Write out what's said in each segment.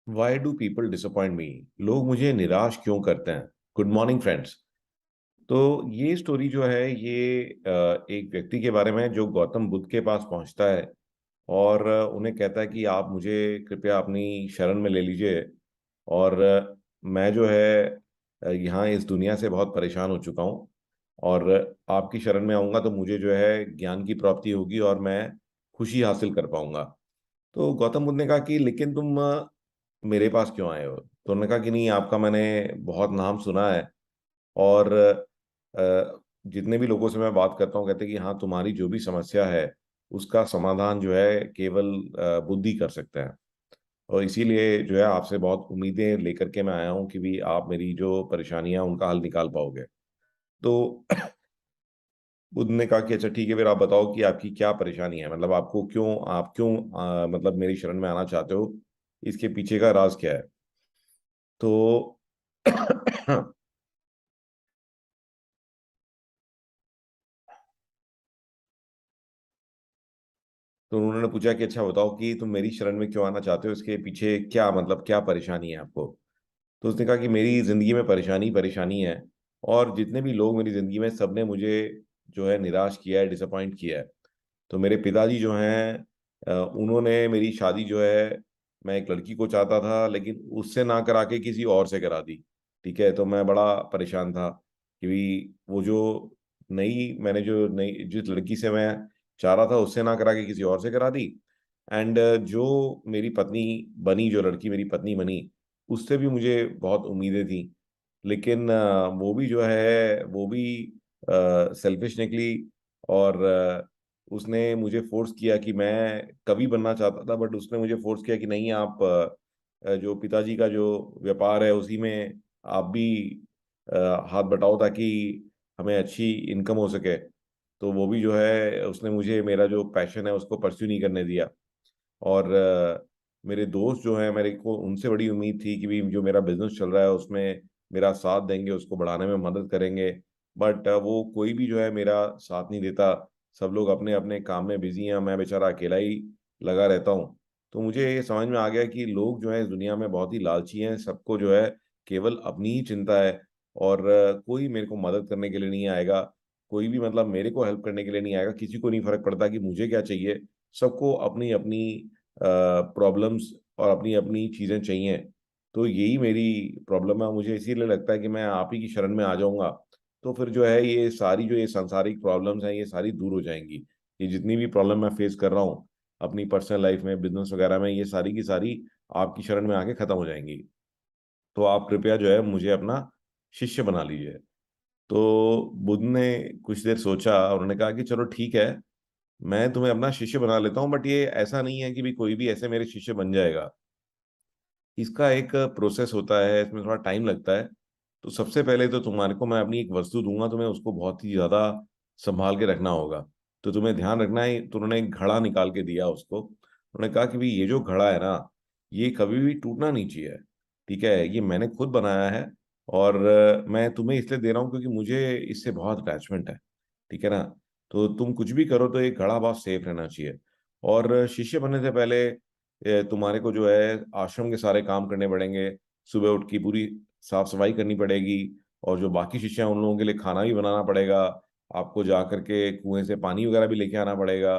Why do people disappoint मी। लोग मुझे निराश क्यों करते हैं। Good morning friends. तो ये स्टोरी जो है ये एक व्यक्ति के बारे में है जो गौतम बुद्ध के पास पहुंचता है और उन्हें कहता है कि आप मुझे कृपया अपनी शरण में ले लीजिए। और मैं जो है यहाँ इस दुनिया से बहुत परेशान हो चुका हूँ और आपकी शरण में आऊँगा तो मुझे जो है ज्ञान की प्राप्ति होगी और मैं खुशी हासिल कर पाऊंगा। तो गौतम बुद्ध ने कहा कि लेकिन तुम मेरे पास क्यों आए हो। तो उन्होंने कहा कि नहीं, आपका मैंने बहुत नाम सुना है और जितने भी लोगों से मैं बात करता हूँ कहते हैं कि हाँ, तुम्हारी जो भी समस्या है उसका समाधान जो है केवल बुद्धि कर सकते हैं। और इसीलिए जो है आपसे बहुत उम्मीदें लेकर के मैं आया हूँ कि भी आप मेरी जो परेशानियां उनका हल निकाल पाओगे। तो बुद्ध ने कहा कि अच्छा ठीक है, फिर आप बताओ कि आपकी क्या परेशानी है, मतलब आपको क्यों, आप क्यों मतलब मेरी शरण में आना चाहते हो, इसके पीछे का राज क्या है। तो तो उन्होंने पूछा कि अच्छा बताओ कि तुम मेरी शरण में क्यों आना चाहते हो, इसके पीछे क्या, मतलब क्या परेशानी है आपको। तो उसने कहा कि मेरी जिंदगी में परेशानी परेशानी है और जितने भी लोग मेरी जिंदगी में, सबने मुझे जो है निराश किया है, डिसअपॉइंट किया है। तो मेरे पिताजी जो हैं उन्होंने मेरी शादी जो है, मैं एक लड़की को चाहता था लेकिन उससे ना करा के किसी और से करा दी। ठीक है, तो मैं बड़ा परेशान था कि भी वो जो मैंने जो नई जिस लड़की से मैं चाह रहा था उससे ना करा के किसी और से करा दी। एंड जो मेरी पत्नी बनी, जो लड़की मेरी पत्नी बनी, उससे भी मुझे बहुत उम्मीदें थी। लेकिन वो भी जो है वो भी सेल्फिश निकली। और उसने मुझे फोर्स किया कि मैं कवि बनना चाहता था, बट उसने मुझे फोर्स किया कि नहीं, आप जो पिताजी का जो व्यापार है उसी में आप भी हाथ बटाओ ताकि हमें अच्छी इनकम हो सके। तो वो भी जो है उसने मुझे मेरा जो पैशन है उसको परस्यू नहीं करने दिया। और मेरे दोस्त जो हैं, मेरे को उनसे बड़ी उम्मीद थी कि भी जो मेरा बिजनेस चल रहा है उसमें मेरा साथ देंगे, उसको बढ़ाने में मदद करेंगे। बट वो कोई भी जो है मेरा साथ नहीं देता। सब लोग अपने अपने काम में बिजी हैं, मैं बेचारा अकेला ही लगा रहता हूँ। तो मुझे ये समझ में आ गया कि लोग जो है इस दुनिया में बहुत ही लालची हैं, सबको जो है केवल अपनी ही चिंता है। और कोई मेरे को मदद करने के लिए नहीं आएगा, कोई भी मतलब मेरे को हेल्प करने के लिए नहीं आएगा, किसी को नहीं फर्क पड़ता कि मुझे क्या चाहिए। सबको अपनी अपनी प्रॉब्लम्स और अपनी अपनी चीज़ें चाहिए। तो यही मेरी प्रॉब्लम है, मुझे इसीलिए लगता है कि मैं आप ही की शरण में आ जाऊंगा तो फिर जो है ये सारी जो ये सांसारिक प्रॉब्लम्स हैं ये सारी दूर हो जाएंगी। ये जितनी भी प्रॉब्लम मैं फेस कर रहा हूँ अपनी पर्सनल लाइफ में, बिजनेस वगैरह में, ये सारी की सारी आपकी शरण में आके खत्म हो जाएंगी। तो आप कृपया जो है मुझे अपना शिष्य बना लीजिए। तो बुद्ध ने कुछ देर सोचा और उन्होंने कहा कि चलो ठीक है, मैं तुम्हें अपना शिष्य बना लेता हूँ, बट ये ऐसा नहीं है कि भी कोई भी ऐसे मेरे शिष्य बन जाएगा। इसका एक प्रोसेस होता है, इसमें थोड़ा टाइम लगता है। तो सबसे पहले तो तुम्हारे को मैं अपनी एक वस्तु दूंगा, तुम्हें उसको बहुत ही ज्यादा संभाल के रखना होगा। तो तुम्हें ध्यान रखना है। तो उन्होंने एक घड़ा निकाल के दिया उसको, उन्होंने कहा कि भाई ये जो घड़ा है ना, ये कभी भी टूटना नहीं चाहिए। ठीक है, ये मैंने खुद बनाया है और मैं तुम्हें इसलिए दे रहा हूँ क्योंकि मुझे इससे बहुत अटैचमेंट है। ठीक है ना। तो तुम कुछ भी करो तो ये घड़ा बहुत सेफ रहना चाहिए। और शिष्य बनने से पहले तुम्हारे को जो है आश्रम के सारे काम करने पड़ेंगे। सुबह उठ के पूरी साफ सफाई करनी पड़ेगी और जो बाकी शिष्य हैं उन लोगों के लिए खाना भी बनाना पड़ेगा। आपको जा करके कुएं से पानी वगैरह भी लेके आना पड़ेगा।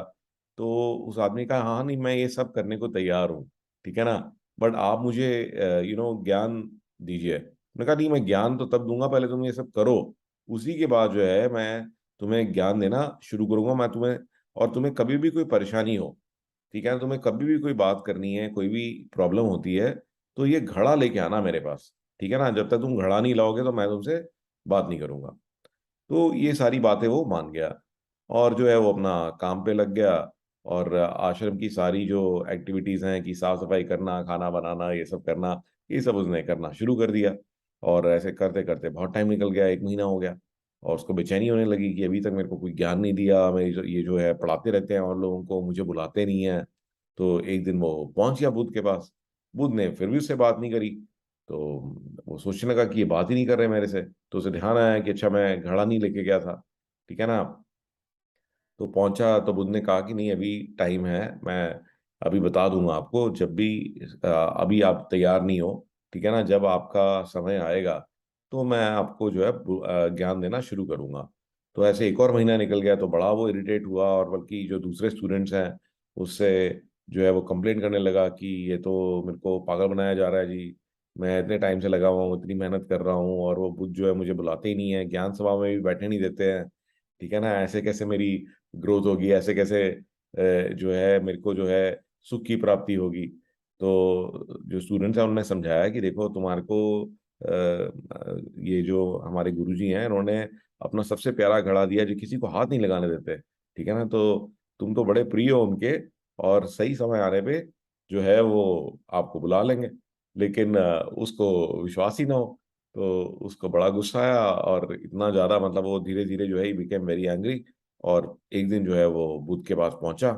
तो उस आदमी का, हाँ नहीं, मैं ये सब करने को तैयार हूँ। ठीक है ना, बट आप मुझे ज्ञान दीजिए। मैंने कहा नहीं, मैं ज्ञान तो तब दूंगा, पहले तुम ये सब करो, उसी के बाद जो है मैं तुम्हें ज्ञान देना शुरू करूंगा। मैं तुम्हें, और तुम्हें कभी भी कोई परेशानी हो, ठीक है ना, तुम्हें कभी भी कोई बात करनी है, कोई भी प्रॉब्लम होती है, तो ये घड़ा लेके आना मेरे पास। ठीक है ना, जब तक तुम घड़ा नहीं लाओगे तो मैं तुमसे बात नहीं करूंगा। तो ये सारी बातें वो मान गया और जो है वो अपना काम पे लग गया। और आश्रम की सारी जो एक्टिविटीज हैं कि साफ सफाई करना, खाना बनाना, ये सब करना, ये सब उसने करना शुरू कर दिया। और ऐसे करते करते बहुत टाइम निकल गया, एक महीना हो गया। और उसको बेचैनी होने लगी कि अभी तक मेरे को कोई ज्ञान नहीं दिया, मैं ये जो है पढ़ाते रहते हैं और लोगों को, मुझे बुलाते नहीं है। तो एक दिन वो पहुंच गया बुद्ध के पास। बुद्ध ने फिर भी उससे बात नहीं करी। तो वो सोचने लगा कि ये बात ही नहीं कर रहे मेरे से। तो उसे ध्यान आया कि अच्छा, मैं घड़ा नहीं लेके गया था। ठीक है ना। तो पहुंचा तो बुद्ध ने कहा कि नहीं, अभी टाइम है, मैं अभी बता दूंगा आपको जब भी, अभी आप तैयार नहीं हो, ठीक है ना, जब आपका समय आएगा तो मैं आपको जो है ज्ञान देना शुरू करूंगा। तो ऐसे एक और महीना निकल गया तो बड़ा वो इरिटेट हुआ, और बल्कि जो दूसरे स्टूडेंट्स हैं उससे जो है वो कंप्लेंट करने लगा कि ये तो मेरे को पागल बनाया जा रहा है जी, मैं इतने टाइम से लगा हुआ हूँ, इतनी मेहनत कर रहा हूँ, और वो बुद्ध जो है मुझे बुलाते ही नहीं है, ज्ञान सभा में भी बैठने नहीं देते हैं, ठीक है ना, ऐसे कैसे मेरी ग्रोथ होगी, ऐसे कैसे जो है मेरे को जो है सुख की प्राप्ति होगी। तो जो स्टूडेंट्स हैं उन्होंने समझाया कि देखो तुम्हारे को ये जो हमारे गुरुजी हैं इन्होंने अपना सबसे प्यारा घड़ा दिया जो किसी को हाथ नहीं लगाने देते, ठीक है ना, तो तुम तो बड़े प्रिय हो उनके, और सही समय आने पे जो है वो आपको बुला लेंगे। लेकिन उसको विश्वास ही ना हो, तो उसको बड़ा गुस्सा आया, और इतना ज्यादा मतलब वो धीरे धीरे जो है ही बिकेम वेरी एंग्री। और एक दिन जो है वो बुद्ध के पास पहुंचा,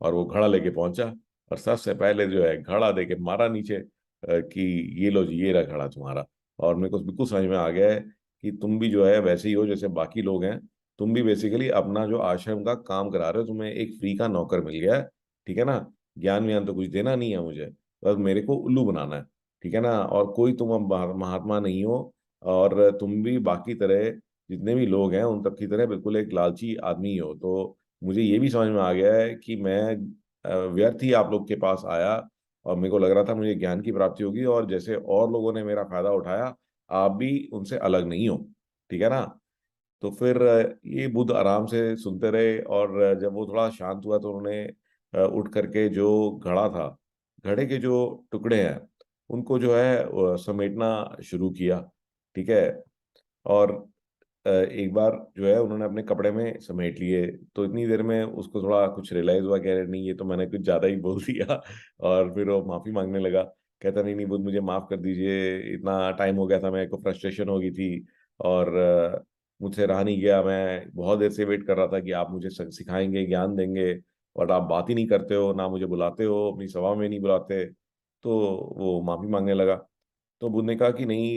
और वो घड़ा लेके पहुंचा, और सबसे पहले जो है घड़ा दे के मारा नीचे, कि ये लो जी, ये रहा घड़ा तुम्हारा। और मेरे को बिल्कुल समझ में आ गया है कि तुम भी जो है वैसे ही हो जैसे बाकी लोग हैं। तुम भी बेसिकली अपना जो आश्रम का काम करा रहे हो, तुम्हें एक फ्री का नौकर मिल गया है, ठीक है ना, ज्ञान व्यान तो कुछ देना नहीं है मुझे, बस मेरे को उल्लू बनाना है, ठीक है ना, और कोई तुम अब महात्मा नहीं हो, और तुम भी बाकी तरह जितने भी लोग हैं उन तब की तरह बिल्कुल एक लालची आदमी ही हो। तो मुझे ये भी समझ में आ गया है कि मैं व्यर्थ ही आप लोग के पास आया, और मेरे को लग रहा था मुझे ज्ञान की प्राप्ति होगी, और जैसे और लोगों ने मेरा फायदा उठाया, आप भी उनसे अलग नहीं हो, ठीक है ना। तो फिर ये बुद्ध आराम से सुनते रहे, और जब वो थोड़ा शांत हुआ तो उन्होंने उठ करके जो घड़ा था, घड़े के जो टुकड़े हैं उनको जो है समेटना शुरू किया, ठीक है। और एक बार जो है उन्होंने अपने कपड़े में समेट लिए, तो इतनी देर में उसको थोड़ा कुछ रियलाइज हुआ, कह रहे नहीं ये तो मैंने कुछ ज्यादा ही बोल दिया। और फिर वो माफी मांगने लगा, कहता नहीं नहीं बुद्ध मुझे माफ कर दीजिए, इतना टाइम हो गया था, मेरे को फ्रस्ट्रेशन हो गई थी, और मुझसे रहा नहीं गया, मैं बहुत देर से वेट कर रहा था कि आप मुझे सिखाएंगे, ज्ञान देंगे, और आप बात ही नहीं करते हो, ना मुझे बुलाते हो, अपनी सभा में नहीं बुलाते। तो वो माफी मांगने लगा। तो बुद्ध ने कहा कि नहीं,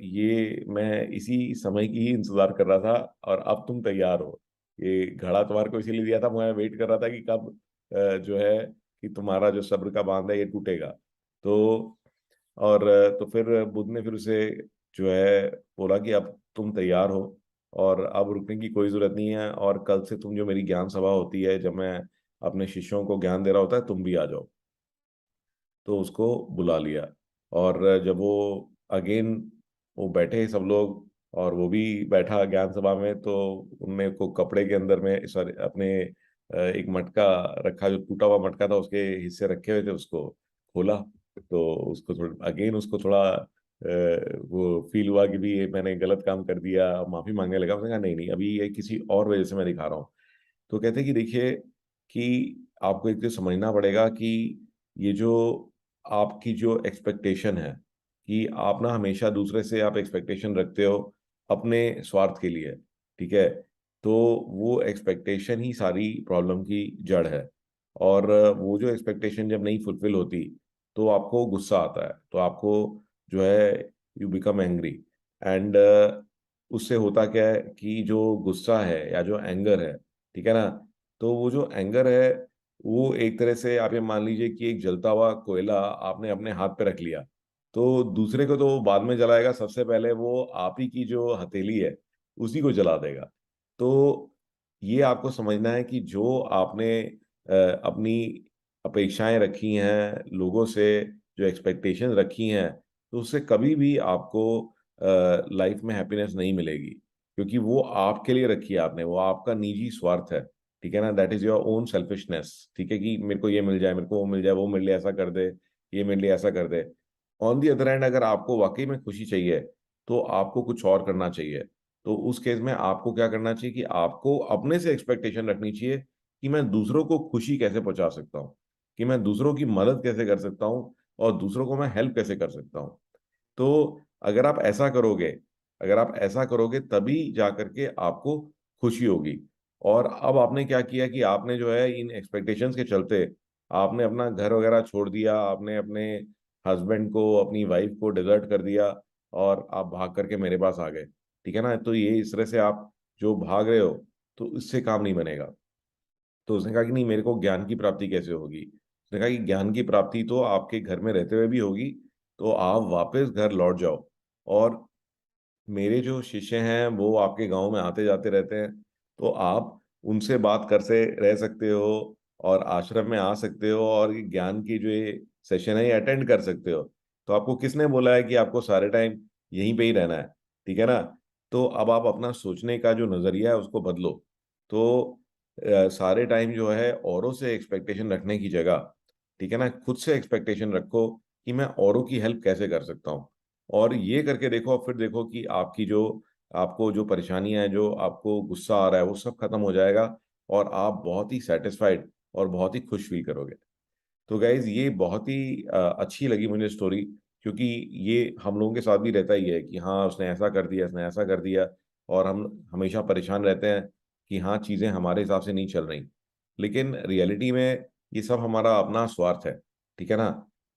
ये मैं इसी समय की ही इंतजार कर रहा था, और अब तुम तैयार हो, ये घड़ा तुम्हारे को इसीलिए दिया था, मैं वेट कर रहा था कि कब जो है कि तुम्हारा जो सब्र का बांध है ये टूटेगा। तो और तो फिर बुद्ध ने फिर उसे जो है बोला कि अब तुम तैयार हो, और अब रुकने की कोई जरूरत नहीं है, और कल से तुम जो मेरी ज्ञान सभा होती है जब मैं अपने शिष्यों को ज्ञान दे रहा होता है तुम भी आ जाओ। तो उसको बुला लिया, और जब वो अगेन वो बैठे सब लोग, और वो भी बैठा ज्ञान सभा में, तो उनने को कपड़े के अंदर में सॉरी अपने एक मटका रखा, जो टूटा हुआ मटका था उसके हिस्से रखे हुए थे, उसको खोला। तो उसको थोड़ा अगेन उसको थोड़ा वो फील हुआ कि भी ये मैंने गलत काम कर दिया, माफी मांगने लगा। उसने कहा नहीं नहीं, अभी ये किसी और वजह से मैं दिखा रहा हूँ। तो कहते हैं कि देखिए कि आपको एक चीज समझना पड़ेगा कि ये जो आपकी जो एक्सपेक्टेशन है, कि आप ना हमेशा दूसरे से आप एक्सपेक्टेशन रखते हो अपने स्वार्थ के लिए, ठीक है, तो वो एक्सपेक्टेशन ही सारी प्रॉब्लम की जड़ है। और वो जो एक्सपेक्टेशन जब नहीं फुलफिल होती तो आपको गुस्सा आता है, तो आपको जो है यू बिकम एंग्री। एंड उससे होता क्या है कि जो गुस्सा है या जो एंगर है, ठीक है ना, तो वो जो एंगर है वो एक तरह से आप ये मान लीजिए कि एक जलता हुआ कोयला आपने अपने हाथ पे रख लिया, तो दूसरे को तो वो बाद में जलाएगा, सबसे पहले वो आप ही की जो हथेली है उसी को जला देगा। तो ये आपको समझना है कि जो आपने अपनी अपेक्षाएं रखी हैं लोगों से, जो एक्सपेक्टेशन रखी हैं, तो उससे कभी भी आपको लाइफ में हैप्पीनेस नहीं मिलेगी, क्योंकि वो आपके लिए रखी है आपने, वो आपका निजी स्वार्थ है, ठीक है ना, that is your own selfishness, ठीक है, कि मेरे को ये मिल जाए, मेरे को वो मिल जाए, वो मेरे लिए ऐसा कर दे, ये मेरे लिए ऐसा कर दे। ऑन दी अदर हैंड अगर आपको वाकई में खुशी चाहिए तो आपको कुछ और करना चाहिए। तो उस केस में आपको क्या करना चाहिए कि आपको अपने से एक्सपेक्टेशन रखनी चाहिए कि मैं दूसरों को खुशी कैसे पहुंचा सकता हूँ, कि मैं दूसरों की मदद कैसे कर सकता हूँ, और दूसरों को मैं हेल्प कैसे कर सकता हूँ। तो अगर आप ऐसा करोगे, अगर आप ऐसा करोगे तभी जा करके आपको खुशी होगी। और अब आपने क्या किया कि आपने जो है इन एक्सपेक्टेशंस के चलते आपने अपना घर वगैरह छोड़ दिया, आपने अपने हस्बैंड को अपनी वाइफ को डिजर्ट कर दिया, और आप भाग करके मेरे पास आ गए, ठीक है ना। तो ये इस तरह से आप जो भाग रहे हो, तो इससे काम नहीं बनेगा। तो उसने कहा कि नहीं, मेरे को ज्ञान की प्राप्ति कैसे होगी। उसने कहा कि ज्ञान की प्राप्ति तो आपके घर में रहते हुए भी होगी, तो आप वापस घर लौट जाओ। और मेरे जो शिष्य हैं वो आपके गांव में आते जाते रहते हैं, तो आप उनसे बात कर से रह सकते हो, और आश्रम में आ सकते हो, और ये ज्ञान की जो ये सेशन है ये अटेंड कर सकते हो। तो आपको किसने बोला है कि आपको सारे टाइम यहीं पे ही रहना है? ठीक है ना? तो अब आप अपना सोचने का जो नजरिया है उसको बदलो। तो सारे टाइम जो है औरों से एक्सपेक्टेशन रखने की जगह, ठीक है ना, खुद से एक्सपेक्टेशन रखो कि मैं औरों की हेल्प कैसे कर सकता हूँ। और ये करके देखो, और फिर देखो कि आपकी जो आपको जो परेशानियां हैं, जो आपको गुस्सा आ रहा है, वो सब खत्म हो जाएगा, और आप बहुत ही सेटिस्फाइड और बहुत ही खुश फील करोगे। तो गाइज ये बहुत ही अच्छी लगी मुझे स्टोरी, क्योंकि ये हम लोगों के साथ भी रहता ही है कि हाँ उसने ऐसा कर दिया, उसने ऐसा कर दिया, और हम हमेशा परेशान रहते हैं कि हाँ चीज़ें हमारे हिसाब से नहीं चल रही। लेकिन रियलिटी में ये सब हमारा अपना स्वार्थ है, ठीक है ना?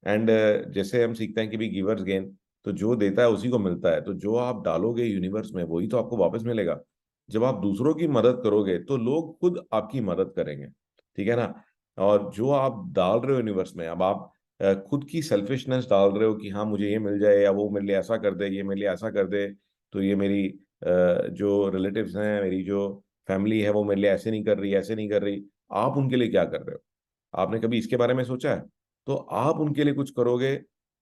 एंड जैसे हम सीखते हैं कि भी गिवर्स गेन, तो जो देता है उसी को मिलता है। तो जो आप डालोगे यूनिवर्स में वही तो आपको वापस मिलेगा। जब आप दूसरों की मदद करोगे तो लोग खुद आपकी मदद करेंगे, ठीक है ना? और जो आप डाल रहे हो यूनिवर्स में, अब आप खुद की सेल्फिशनेस डाल रहे हो कि हाँ मुझे ये मिल जाए, या वो मेरे लिए ऐसा कर दे, ये मेरे लिए ऐसा कर दे, तो ये मेरी जो रिलेटिव्स हैं, मेरी जो फैमिली है, वो मेरे लिए ऐसे नहीं कर रही, ऐसे नहीं कर रही। आप उनके लिए क्या कर रहे हो? आपने कभी इसके बारे में सोचा है? तो आप उनके लिए कुछ करोगे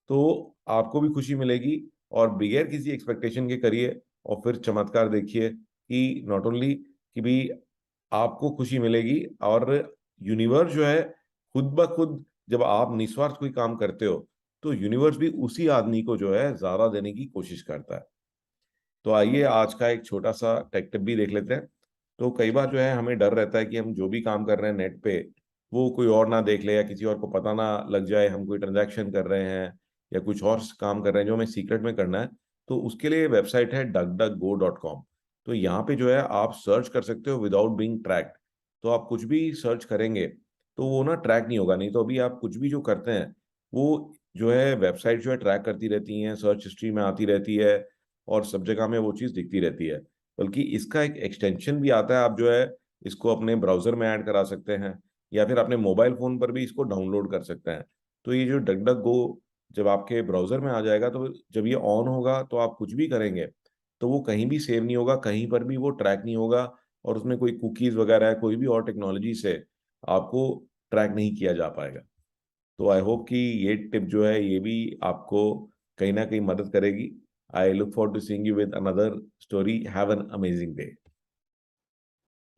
तो आपको भी खुशी मिलेगी, और बगैर किसी एक्सपेक्टेशन के करिए, और फिर चमत्कार देखिए कि नॉट ओनली कि भी आपको खुशी मिलेगी, और यूनिवर्स जो है खुद ब खुद, जब आप निस्वार्थ कोई काम करते हो, तो यूनिवर्स भी उसी आदमी को जो है ज्यादा देने की कोशिश करता है। तो आइए आज का एक छोटा सा टेक टिप भी देख लेते हैं। तो कई बार जो है हमें डर रहता है कि हम जो भी काम कर रहे हैं नेट पे, वो कोई और ना देख ले, या किसी और को पता ना लग जाए हम कोई ट्रांजैक्शन कर रहे हैं, या कुछ और काम कर रहे हैं जो हमें सीक्रेट में करना है। तो उसके लिए वेबसाइट है duckduckgo.com। तो यहाँ पे जो है आप सर्च कर सकते हो विदाउट बीइंग ट्रैक्ड। तो आप कुछ भी सर्च करेंगे तो वो ना ट्रैक नहीं होगा। नहीं तो अभी आप कुछ भी जो करते हैं वो जो है वेबसाइट जो है ट्रैक करती रहती हैं, सर्च हिस्ट्री में आती रहती है, और सब जगह में वो चीज़ दिखती रहती है। बल्कि इसका एक एक्सटेंशन भी आता है, आप जो है इसको अपने ब्राउजर में ऐड करा सकते हैं, या फिर अपने मोबाइल फोन पर भी इसको डाउनलोड कर सकते हैं। तो ये जो डक डक गो जब आपके ब्राउजर में आ जाएगा, तो जब ये ऑन होगा तो आप कुछ भी करेंगे तो वो कहीं भी सेव नहीं होगा, कहीं पर भी वो ट्रैक नहीं होगा, और उसमें कोई कुकीज वगैरह है, कोई भी और टेक्नोलॉजी से आपको ट्रैक नहीं किया जा पाएगा। तो आई होप कि ये टिप जो है ये भी आपको कहीं ना कहीं मदद करेगी। I look forward to seeing you with another story. Have an amazing day.